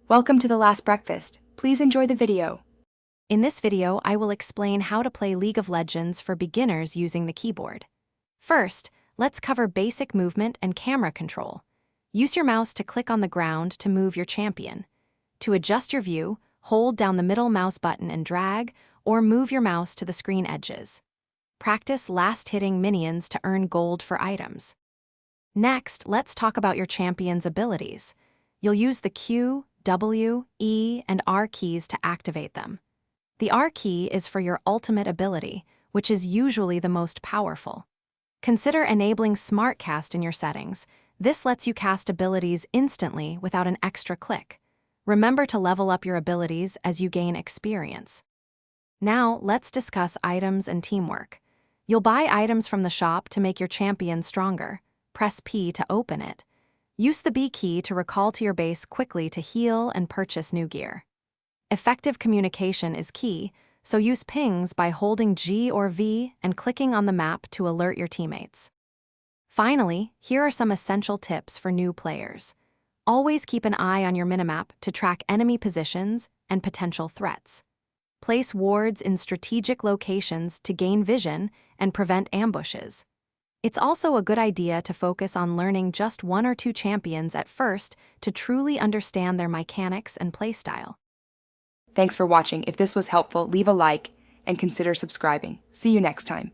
Welcome to The Last Breakfast. Please enjoy the video. In this video, I will explain how to play League of Legends for beginners using the keyboard. First, let's cover basic movement and camera control. Use your mouse to click on the ground to move your champion. To adjust your view, hold down the middle mouse button and drag, or move your mouse to the screen edges. Practice last-hitting minions to earn gold for items. Next, let's talk about your champion's abilities. You'll use the Q, W, E, and R keys to activate them. The R key is for your ultimate ability, which is usually the most powerful. Consider enabling Smart Cast in your settings. This lets you cast abilities instantly without an extra click. Remember to level up your abilities as you gain experience. Now, let's discuss items and teamwork. You'll buy items from the shop to make your champion stronger. Press P to open it. Use the B key to recall to your base quickly to heal and purchase new gear. Effective communication is key, so use pings by holding G or V and clicking on the map to alert your teammates. Finally, here are some essential tips for new players. Always keep an eye on your minimap to track enemy positions and potential threats. Place wards in strategic locations to gain vision and prevent ambushes. It's also a good idea to focus on learning just one or two champions at first to truly understand their mechanics and playstyle. Thanks for watching. If this was helpful, leave a like and consider subscribing. See you next time.